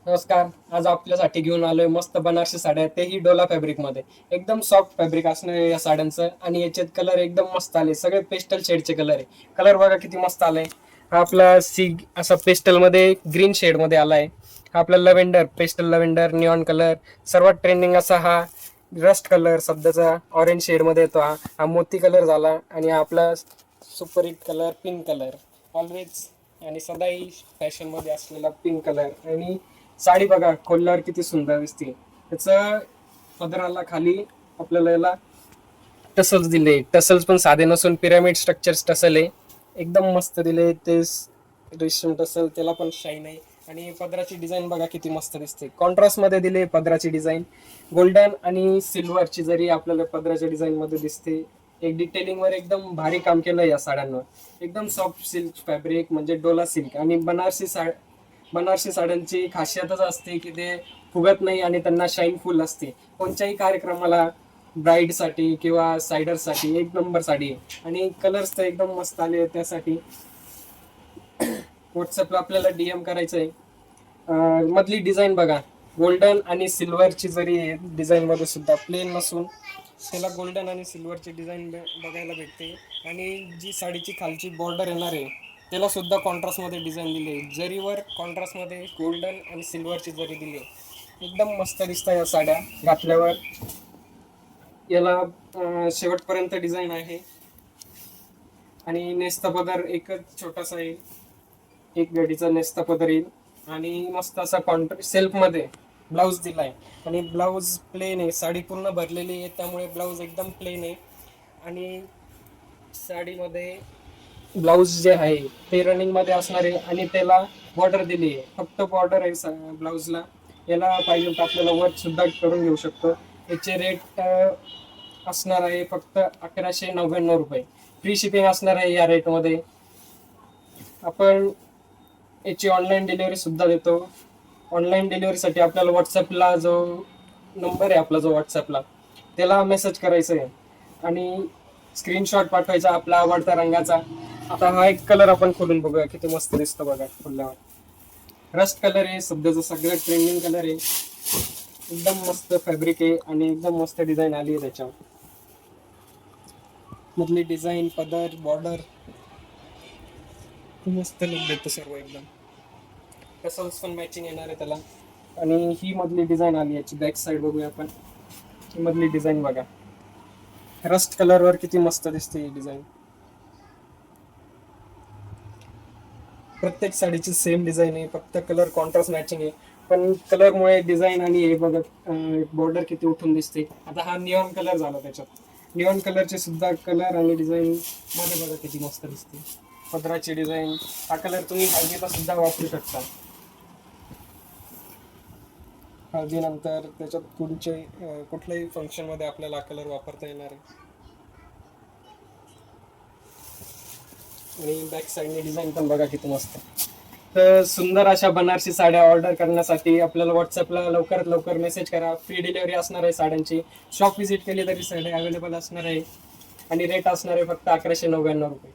नमस्कार. आज आपल्यासाठी घेऊन आलोय मस्त बनारसी साड्या, तेही डोला फॅब्रिक मध्ये. एकदम सॉफ्ट फॅब्रिक असणार आहे या साड्यांचं आणि याच्यात कलर एकदम मस्त आले. सगळे पेस्टल शेडचे कलर आहे. कलर बघा किती मस्त आलाय. हा आपला असा पेस्टल मध्ये ग्रीन शेड मध्ये आलाय. हा आपला lavender, pastel lavender, neon colour, सर्वात ट्रेंडिंग असा हा रस्ट कलर सध्याचा ऑरेंज शेड मध्ये येतो. हा मोती कलर झाला आणि हा आपला super hit colour pink colour always आणि सदाही फॅशन मध्ये असलेला पिंक कलर. आणि साडी बघा खोलल्यावर किती सुंदर दिसते. त्याचं पदराला खाली आपल्याला याला टसल्स दिले. टसल्स पण साधे नसून पिरामिड स्ट्रक्चर्स टसल आहे. एकदम मस्त दिले ते रेशम टसल, त्याला पण शाईन आहे. आणि पदराची डिझाईन बघा किती मस्त दिसते. कॉन्ट्रास्ट मध्ये दिले पदराची डिझाईन. गोल्डन आणि सिल्वरची जरी आपल्याला पदराच्या डिझाईन मध्ये दिसते. एक डिटेलिंग वर एकदम भारी काम केलं या साड्यांवर. एकदम सॉफ्ट सिल्क फॅब्रिक म्हणजे डोला सिल्क. आणि बनारसी साड्यांची खासियतच असते की ते फुगत नाही आणि त्यांना शाईन फुल असते. कोणत्याही कार्यक्रमाला ब्राईडसाठी किंवा सायडरसाठी एक नंबर साडी आहे. आणि कलर्स तर एकदम मस्त आले. त्यासाठी व्हॉट्सअपला आपल्याला डीएम करायचं आहे. मधली डिझाईन बघा, गोल्डन आणि सिल्वरची जरी डिझाईन मध्ये सुद्धा प्लेन नसून त्याला गोल्डन आणि सिल्वरची डिझाईन बघायला भेटते. आणि जी साडीची खालची बॉर्डर येणार आहे त्याला सुद्धा कॉन्ट्रास्ट मध्ये डिझाईन दिली. जरीवर कॉन्ट्रास्ट मध्ये गोल्डन आणि सिल्वरची जरी दिली. एकदम मस्त दिसतात या साड्या घातल्यावर. याला शेवटपर्यंत डिझाईन आहे. आणि नेस्ता पदर एकच छोटासा येईल, एक गडीचा नेस्ता पदर येईल. आणि मस्त असा सेल्फ मध्ये ब्लाऊज दिलाय. आणि ब्लाऊज प्लेन आहे. साडी पूर्ण भरलेली आहे त्यामुळे ब्लाऊज एकदम प्लेन आहे. आणि साडीमध्ये ब्लाऊज जे आहे ते रनिंग मध्ये असणार आहे. आणि त्याला बॉर्डर दिली आहे, फक्त बॉर्डर आहे ब्लाऊजला. याला पाहिजे तर आपल्याला वर्क सुद्धा करून घेऊ शकतो. याचे रेट असणार आहे फक्त 1199 रुपये. फ्री शिपिंग असणार आहे या रेटमध्ये. आपण याची ऑनलाईन डिलिव्हरी सुद्धा देतो. ऑनलाईन डिलिव्हरीसाठी आपल्याला व्हॉट्सअपला जो नंबर आहे आपला, जो व्हॉट्सअपला त्याला मेसेज करायचा आहे आणि स्क्रीनशॉट पाठवायचा आपला आवडत्या रंगाचा. आता हा एक कलर आपण खोलून बघूया किती मस्त दिसतो बघा खोलल्यावर. रस्ट कलर आहे, सध्याचा सगळ्यात ट्रेंडिंग कलर आहे. एकदम मस्त फॅब्रिक आहे आणि एकदम मस्त डिझाईन आली आहे त्याच्यावर. मधली डिझाईन, पदर, बॉर्डर मस्त लुक देतो सर्व एकदम. टसल्स पण मॅचिंग येणार आहे त्याला. आणि ही मधली डिझाईन आली. याची बॅक साईड बघूया आपण. ही मधली डिझाईन बघा, रस्ट कलरवर किती मस्त दिसते ही डिझाईन. प्रत्येक साडीची सेम डिझाईन आहे, फक्त कलर कॉन्ट्रास्ट मॅचिंग आहे. पण कलरमुळे डिझाईन आणि हे बघा बॉर्डर किती उठून दिसते. आता हा निऑन कलर झाला, त्याच्यात निऑन कलरचे सुद्धा कलर आणि डिझाईन मध्ये बघा किती मस्त दिसते. पदराची डिझाईन, हा कलर तुम्ही हळदीला सुद्धा वापरू शकता. हळदीनंतर त्याच्यात कुठल्याही फंक्शन मध्ये आपल्याला हा कलर वापरता येणार आहे. आणि बॅक साईडने डिझाईन पण बघा किती मस्त. तर सुंदर अशा बनारसी साड्या ऑर्डर करण्यासाठी आपल्याला व्हॉट्सअपला लवकरात लवकर मेसेज करा. फ्री डिलिव्हरी असणार आहे साड्यांची. शॉप व्हिजिट केली तरी साड्या अवेलेबल असणार आहे. आणि रेट असणार आहे फक्त 1199 रुपये.